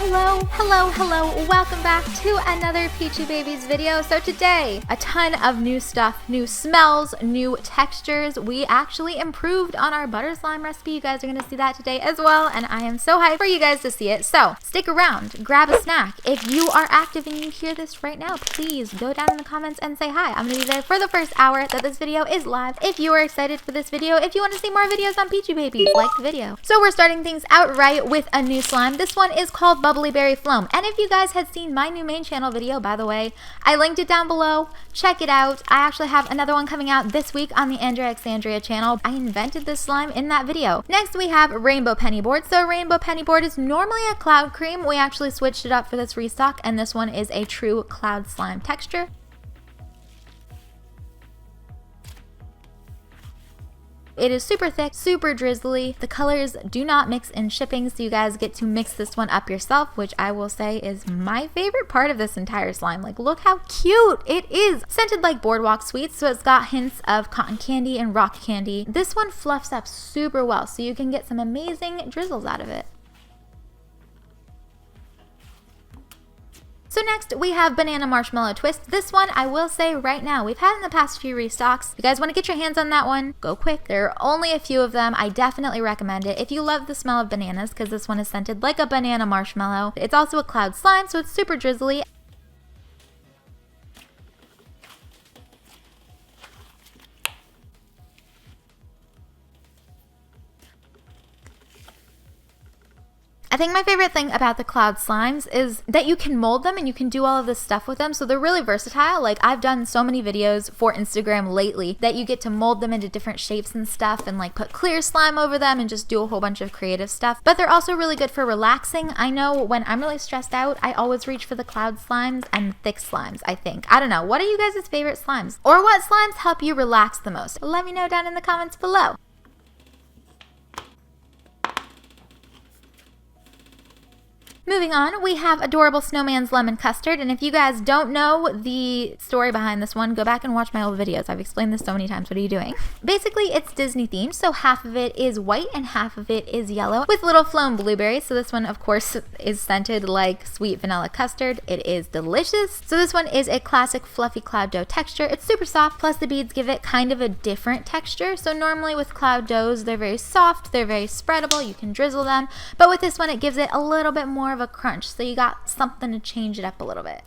Hello, welcome back to another Peachybbies video. So today, a ton of new stuff, new smells, new textures. We actually improved on our butter slime recipe. You guys are gonna see that today as well, and I am so hyped for you guys to see it. So stick around, grab a snack. If you are active and you hear this right now, please go down in the comments and say hi. I'm gonna be there for the first hour that this video is live. If you are excited for this video, if you want to see more videos on Peachybbies, like the video. So we're starting things out right with a new slime. This one is called Bubbly Berry Foam. And if you guys had seen my new main channel video, by the way, I linked it down below. Check it out. I actually have another one coming out this week on the andreaXandrea channel. I invented this slime in that video. Next we have Rainbow PENNYBOARD. So Rainbow PENNYBOARD is normally a cloud cream. We actually switched it up for this restock, and this one is a true cloud slime texture. It is super thick, super drizzly. The colors do not mix in shipping, so you guys get to mix this one up yourself, which I will say is my favorite part of this entire slime. Like, look how cute it is. Scented like boardwalk sweets, so it's got hints of cotton candy and rock candy. This one fluffs up super well, so you can get some amazing drizzles out of it. So next we have Banana Marshmallow Twist. This one I will say right now, we've had in the past few restocks. If you guys want to get your hands on that one, go quick. There are only a few of them. I definitely recommend it if you love the smell of bananas, because this one is scented like a banana marshmallow. It's also a cloud slime, so it's super drizzly. I think my favorite thing about the cloud slimes is that you can mold them and you can do all of this stuff with them, so they're really versatile. Like, I've done so many videos for Instagram lately that you get to mold them into different shapes and stuff, and like put clear slime over them and just do a whole bunch of creative stuff. But they're also really good for relaxing. I know when I'm really stressed out, I always reach for the cloud slimes and the thick slimes, I think. I don't know, what are you guys' favorite slimes? Or what slimes help you relax the most? Let me know down in the comments below. Moving on, we have Adorable Snowman's Lemon Custard, and if you guys don't know the story behind this one, go back and watch my old videos. I've explained this so many times. What are you doing? Basically, it's Disney themed, so half of it is white and half of it is yellow with little flown blueberries. So this one, of course, is scented like sweet vanilla custard. It is delicious. So this one is a classic fluffy cloud dough texture. It's super soft, plus the beads give it kind of a different texture. So normally with cloud doughs, they're very soft, they're very spreadable, you can drizzle them, but with this one, it gives it a little bit more of a crunch, so you got something to change it up a little bit.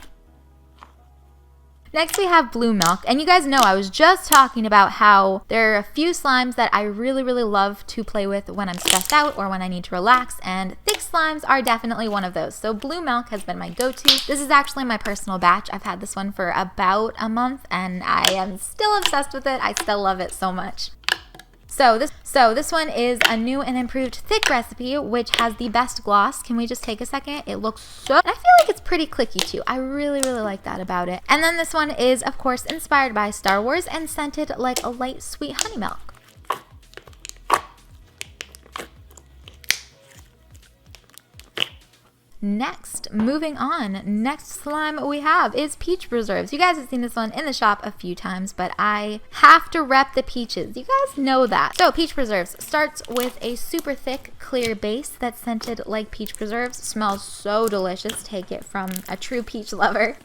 Next we have Blue Milk, and you guys know I was just talking about how there are a few slimes that I really love to play with when I'm stressed out or when I need to relax, and thick slimes are definitely one of those. So Blue Milk has been my go-to. This is actually my personal batch. I've had this one for about a month and I am still obsessed with it. I still love it so much. So this one is a new and improved thick recipe, which has the best gloss. Can we just take a second? It looks so... I feel like it's pretty clicky too. I really like that about it. And then this one is, of course, inspired by Star Wars and scented like a light sweet honey milk. Next, moving on, next slime we have is Peach Preserves. You guys have seen this one in the shop a few times, but I have to rep the peaches. You guys know that. So Peach Preserves starts with a super thick, clear base that's scented like peach preserves. Smells so delicious. Take it from a true peach lover.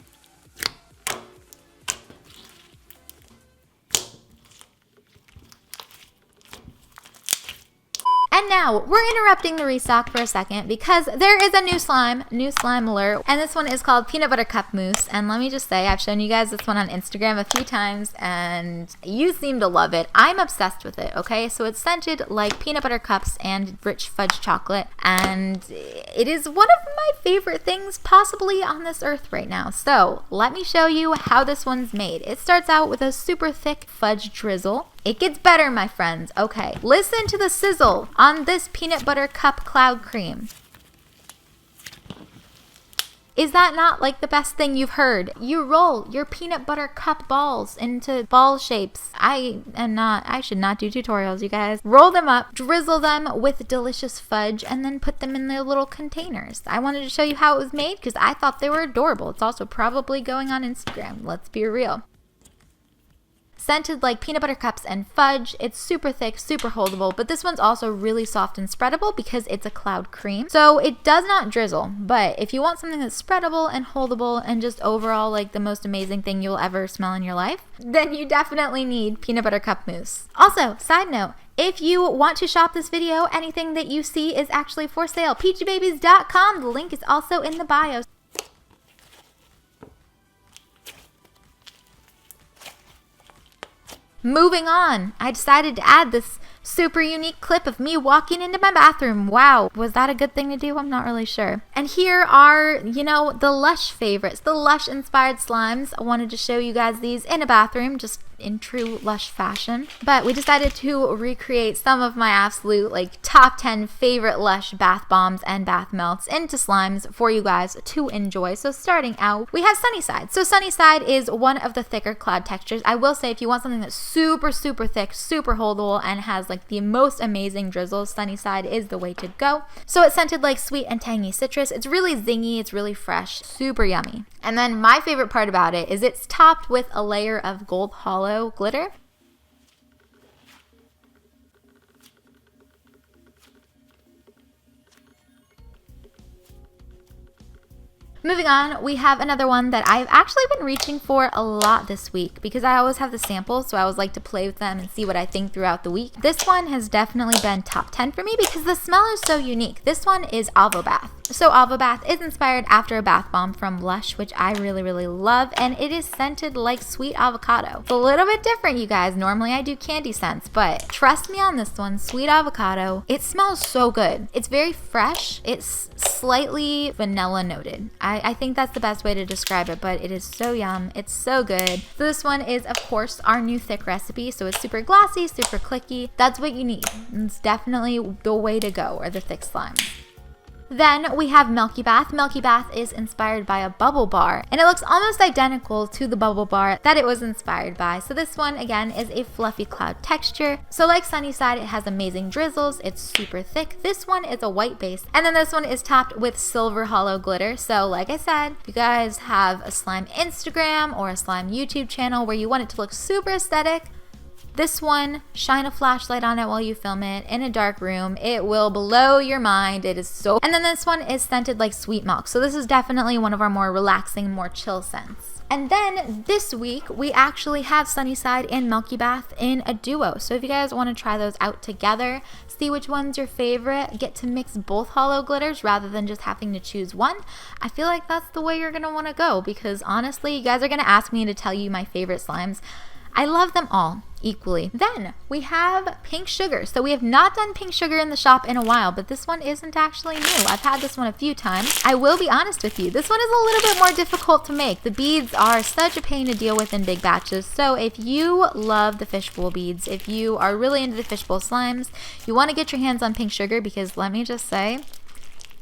And now, we're interrupting the restock for a second because there is a new slime alert, and this one is called Peanut Butter Cup Mousse. And let me just say, I've shown you guys this one on Instagram a few times, and you seem to love it. I'm obsessed with it, okay? So it's scented like peanut butter cups and rich fudge chocolate, and it is one of my favorite things possibly on this earth right now. So let me show you how this one's made. It starts out with a super thick fudge drizzle. It gets better, my friends. Okay, listen to the sizzle on this peanut butter cup cloud cream. Is that not like the best thing you've heard? You roll your peanut butter cup balls into ball shapes. I should not do tutorials, you guys. Roll them up, drizzle them with delicious fudge, and then put them in their little containers. I wanted to show you how it was made because I thought they were adorable. It's also probably going on Instagram. Let's be real. scented like peanut butter cups and fudge. It's super thick, super holdable, but this one's also really soft and spreadable because it's a cloud cream. So it does not drizzle, but if you want something that's spreadable and holdable and just overall like the most amazing thing you'll ever smell in your life, then you definitely need peanut butter cup mousse. Also, side note, if you want to shop this video, anything that you see is actually for sale. Peachybbies.com. The link is also in the bio. Moving on, I decided to add this super unique clip of me walking into my bathroom. Wow, was that a good thing to do? I'm not really sure. And here are, you know, the Lush favorites, the Lush inspired slimes. I wanted to show you guys these in a bathroom, just in true Lush fashion. But we decided to recreate some of my absolute like top 10 favorite Lush bath bombs and bath melts into slimes for you guys to enjoy. So starting out, we have Sunnyside. So Sunnyside is one of the thicker cloud textures. I will say if you want something that's super, super thick, super holdable, and has like the most amazing drizzles, Sunnyside is the way to go. So it's scented like sweet and tangy citrus. It's really zingy, it's really fresh, super yummy. And then my favorite part about it is it's topped with a layer of gold hollow glitter. Moving on, we have another one that I've actually been reaching for a lot this week because I always have the samples, so I always like to play with them and see what I think throughout the week. This one has definitely been top 10 for me because the smell is so unique. This one is Avo Bath. So Avo Bath is inspired after a bath bomb from Lush, which I really, really love, and it is scented like sweet avocado. It's a little bit different, you guys. Normally I do candy scents, but trust me on this one, sweet avocado. It smells so good. It's very fresh. It's slightly vanilla noted. I think that's the best way to describe it, but it is so yum. It's so good. So this one is, of course, our new thick recipe. So it's super glossy, super clicky. That's what you need. It's definitely the way to go, are the thick slimes. Then we have Milky Bath. Milky Bath is inspired by a bubble bar, and it looks almost identical to the bubble bar that it was inspired by. So this one, again, is a fluffy cloud texture. So like Sunnyside, it has amazing drizzles. It's super thick. This one is a white base, and then this one is topped with silver hollow glitter. So like I said, if you guys have a slime Instagram or a slime YouTube channel where you want it to look super aesthetic, this one, shine a flashlight on it while you film it in a dark room. It will blow your mind. It is so... And then this one is scented like sweet milk. So this is definitely one of our more relaxing, more chill scents. And then this week, we actually have Sunnyside and Milky Bath in a duo. So if you guys want to try those out together, see which one's your favorite, get to mix both hollow glitters rather than just having to choose one, I feel like that's the way you're going to want to go because honestly, you guys are going to ask me to tell you my favorite slimes. I love them all equally. Then we have pink sugar. So we have not done pink sugar in the shop in a while, but this one isn't actually new. I've had this one a few times. I will be honest with you, this one is a little bit more difficult to make. The beads are such a pain to deal with in big batches. So if you love the fishbowl beads, if you are really into the fishbowl slimes, you want to get your hands on pink sugar because let me just say,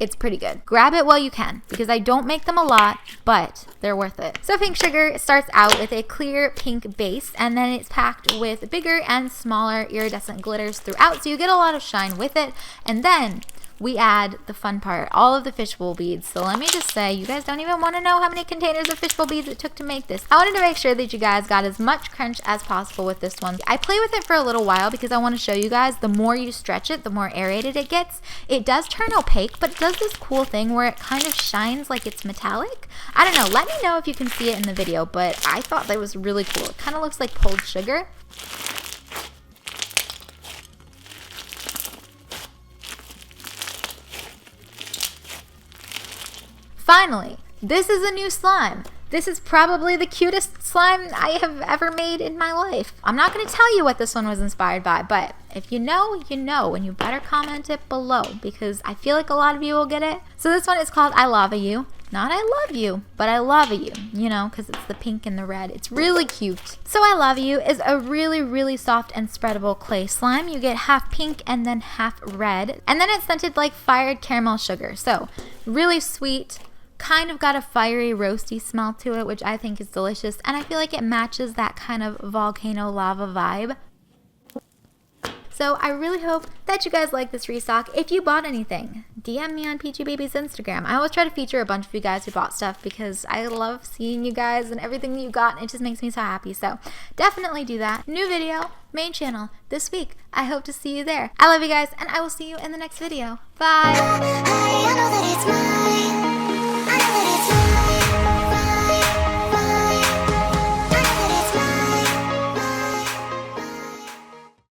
it's pretty good. Grab it while you can because I don't make them a lot, but they're worth it. So pink sugar starts out with a clear pink base and then it's packed with bigger and smaller iridescent glitters throughout so you get a lot of shine with it. And then we add the fun part, all of the fishbowl beads. So let me just say, you guys don't even want to know how many containers of fishbowl beads it took to make this. I wanted to make sure that you guys got as much crunch as possible with this one. I play with it for a little while because I want to show you guys the more you stretch it, the more aerated it gets. It does turn opaque, but it does this cool thing where it kind of shines like it's metallic. I don't know, let me know if you can see it in the video, but I thought that was really cool. It kind of looks like pulled sugar. Finally, this is a new slime. This is probably the cutest slime I have ever made in my life. I'm not going to tell you what this one was inspired by, but if you know, you know, and you better comment it below because I feel like a lot of you will get it. So this one is called I Lava You. Not I love you, but I lava you, you know, because it's the pink and the red. It's really cute. So I Lava You is a really, really soft and spreadable clay slime. You get half pink and then half red. And then it's scented like fired caramel sugar. So really sweet, kind of got a fiery, roasty smell to it, which I think is delicious. And I feel like it matches that kind of volcano lava vibe. So So I really hope that you guys like this restock. If you bought anything, DM me on Peachybbies Instagram. I always try to feature a bunch of you guys who bought stuff because I love seeing you guys and everything that you got, and it just makes me so happy. So definitely do that. New video, main channel this week. I hope to see you there. I love you guys, and I will see you in the next video. Bye.